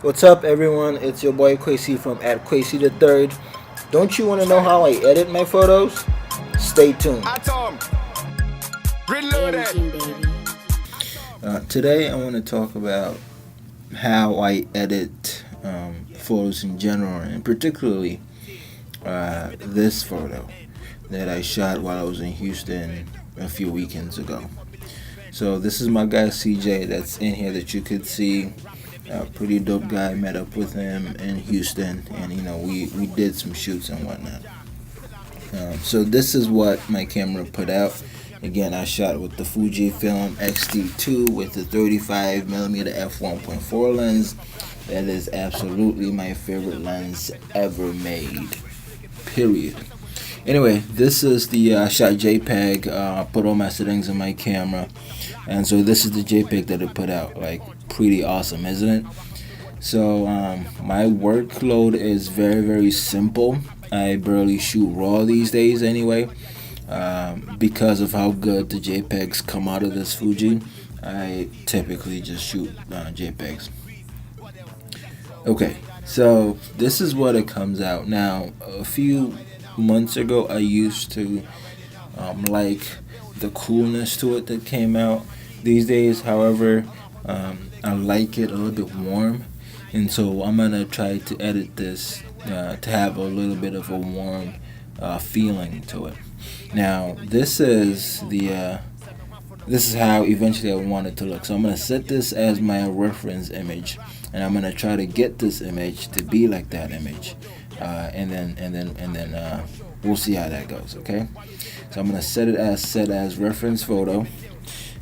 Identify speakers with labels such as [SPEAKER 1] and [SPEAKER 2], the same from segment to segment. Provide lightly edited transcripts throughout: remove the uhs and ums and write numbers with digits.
[SPEAKER 1] What's up, everyone? It's your boy Kwesi from Kwesi the Third. Don't you want to know how I edit my photos? Stay tuned. Today I want to talk about how I edit photos in general, and particularly this photo that I shot while I was in Houston a few weekends ago. So this is my guy CJ that's in here that you could see. A pretty dope guy. Met up with him in Houston, and we did some shoots and whatnot. So this is what my camera put out. Again, I shot with the Fuji XT2 with the 35mm f1.4 lens. That is absolutely my favorite lens ever made. Period. Anyway, this is the I shot JPEG. I put all my settings in my camera, and so this is the JPEG that it put out. Like, pretty awesome, isn't it? So my workload is very simple. I barely shoot RAW these days anyway, because of how good the JPEGs come out of this Fuji. I typically just shoot JPEGs. Okay, so this is what it comes out. Now, a few months ago I used to like the coolness to it that came out. These days, however, I like it a little bit warm, and so I'm gonna try to edit this to have a little bit of a warm feeling to it. Now, this is how eventually I want it to look. So I'm gonna set this as my reference image, and I'm gonna try to get this image to be like that image, and then we'll see how that goes. Okay, so I'm gonna set it as reference photo.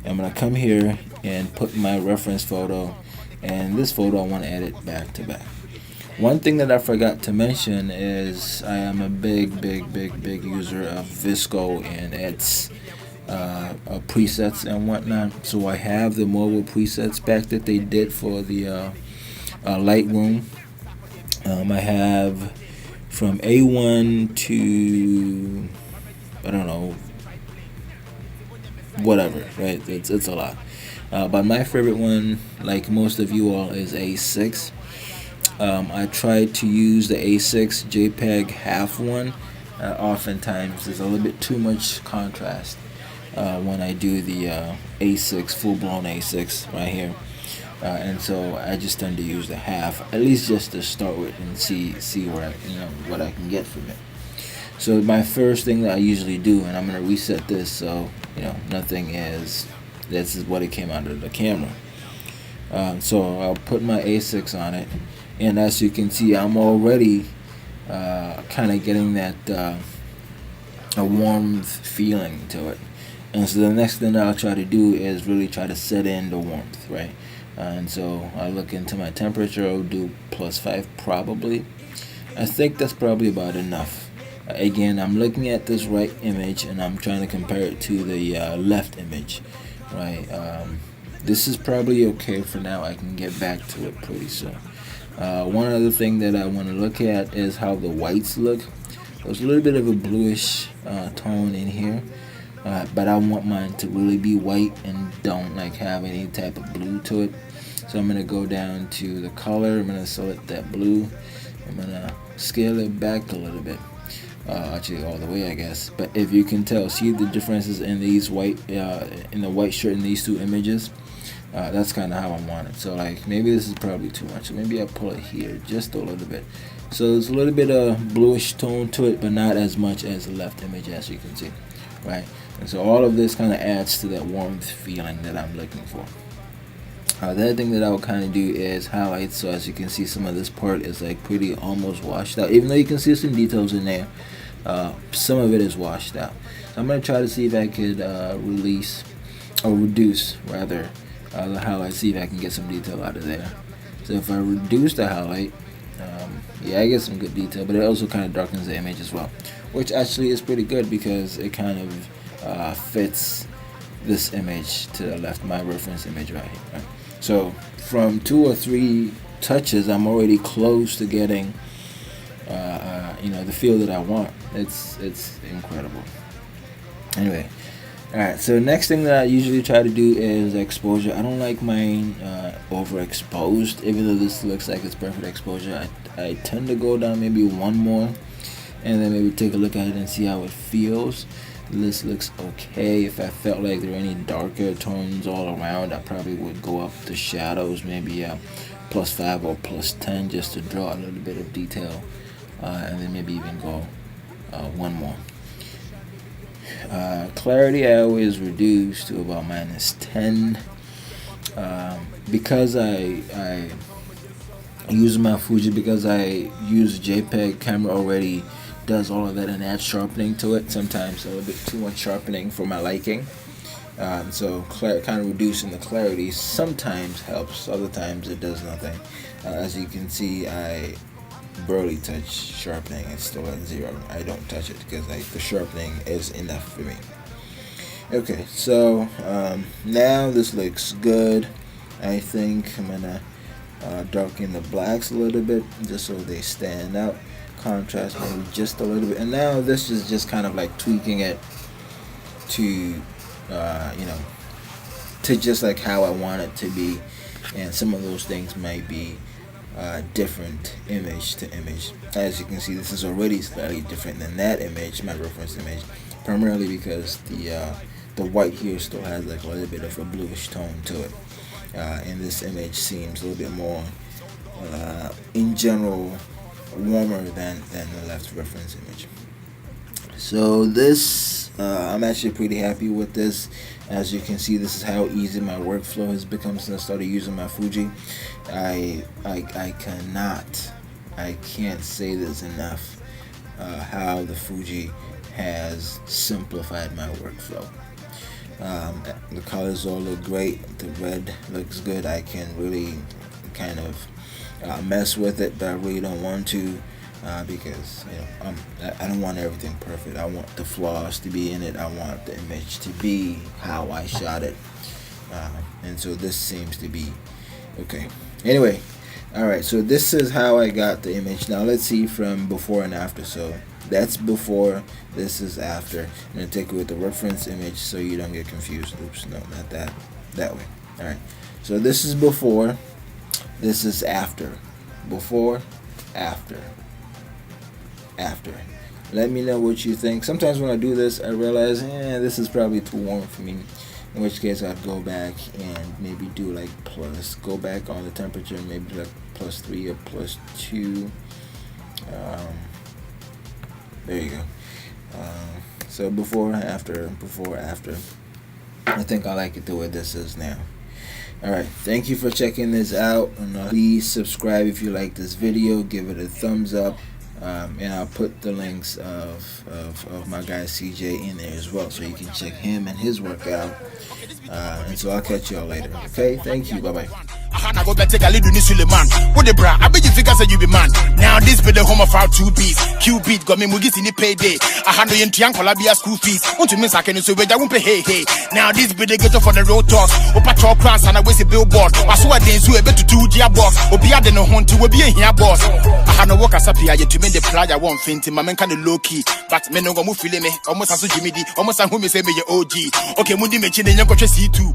[SPEAKER 1] I'm gonna come here and put my reference photo, and this photo I want to edit back to back. One thing that I forgot to mention is I am a big user of Visco and its presets and whatnot. So I have the mobile presets pack that they did for the Lightroom. I have from A1 to, I don't know, whatever, right? It's a lot. But my favorite one, like most of you all, is A6. I try to use the A6 JPEG half one. Oftentimes there's a little bit too much contrast when I do the A6, full-blown A6 right here. And so I just tend to use the half, at least just to start with, and see where what I can get from it. So my first thing that I usually do, and I'm gonna reset this so nothing is. This is what it came out of the camera. So I'll put my A6 on it, and as you can see, I'm already kind of getting that a warmth feeling to it. And so the next thing that I'll try to do is really try to set in the warmth, right? And so I look into my temperature. I'll do +5 probably. I think that's probably about enough. Again, I'm looking at this right image and I'm trying to compare it to the left image, right? This is probably okay for now. I can get back to it pretty soon. One other thing that I want to look at is how the whites look. There's a little bit of a bluish tone in here, but I want mine to really be white and don't have any type of blue to it. So I'm gonna go down to the color. I'm gonna select that blue. I'm gonna scale it back a little bit. Actually all the way, I guess. But if you can tell, see the differences in these white in the white shirt in these two images. That's kind of how I want it. So maybe this is probably too much, so maybe I'll pull it here just a little bit. So there's a little bit of bluish tone to it, but not as much as the left image, as you can see, right? And so all of this kind of adds to that warmth feeling that I'm looking for. The other thing that I will kind of do is highlight. So as you can see, some of this part is pretty almost washed out, even though you can see some details in there. Some of it is washed out. So I'm going to try to see if I could reduce rather the highlight, see if I can get some detail out of there. So if I reduce the highlight, yeah, I get some good detail, but it also kind of darkens the image as well, which actually is pretty good because it kind of fits this image to the left, my reference image right here, right? So from 2 or 3 touches, I'm already close to getting the feel that I want. It's incredible. Anyway, Alright, so next thing that I usually try to do is exposure. I don't like mine overexposed, even though this looks like it's perfect exposure. I tend to go down maybe one more and then maybe take a look at it and see how it feels. This looks okay. If I felt like there were any darker tones all around, I probably would go up the shadows, maybe +5 or +10, just to draw a little bit of detail, and then maybe even go one more. Clarity I always reduce to about -10, because I use my Fuji, because I use JPEG camera already does all of that and adds sharpening to it, sometimes a little bit too much sharpening for my liking. So kind of reducing the clarity sometimes helps, other times it does nothing. As you can see, I barely touch sharpening. It's still at 0. I don't touch it because the sharpening is enough for me. Okay, so now this looks good. I think I'm gonna darken the blacks a little bit just so they stand out. Contrast maybe just a little bit, and now this is just kind of like tweaking it to to just like how I want it to be, and some of those things might be different image to image. As you can see, this is already slightly different than that image, my reference image, primarily because the white here still has like a little bit of a bluish tone to it, and this image seems a little bit more in general warmer than the left reference image. So this I'm actually pretty happy with this. As you can see, this is how easy my workflow has become since I started using my Fuji. I can't say this enough, how the Fuji has simplified my workflow. The colors all look great. The red looks good. I can really kind of mess with it, but I really don't want to, because I don't want everything perfect. I want the flaws to be in it. I want the image to be how I shot it, and so this seems to be okay. Anyway, alright, so this is how I got the image. Now let's see from before and after. So that's before, this is after. I'm going to take it with the reference image so you don't get confused. Oops, no, not that way. Alright, so this is before, this is after. Before, after. After. Let me know what you think. Sometimes when I do this, I realize, this is probably too warm for me. In which case, I'd go back and maybe do like go back on the temperature, maybe like +3 or +2. There you go. So before, after, before, after. I think I like it the way this is now. Alright, thank you for checking this out, and please subscribe if you like this video. Give it a thumbs up, and I'll put the links of my guy CJ in there as well, so you can check him and his work out. And so I'll catch y'all later. Okay, thank you. Bye bye.
[SPEAKER 2] I go back take a lead in Suleiman. What the bra? I bet you figure say you be man. Now this be the home of our 2 beats. Q beat got me mugis in the payday. I had no young Columbia school fees. Want to miss I can so I won't pay hey. Now this be the ghetto for the road talks. Opa talk class and I waste a billboard. I saw a day so a bit to 2 gear box. Obi had no hunt to be a here boss. I had no work as a PI to make the playa one fainting. My man kind of low key. But men no go move feeling me. Almost as a Jimmy D. Almost as who me say me your OG. Okay, Mundi mentioned the young coach C2.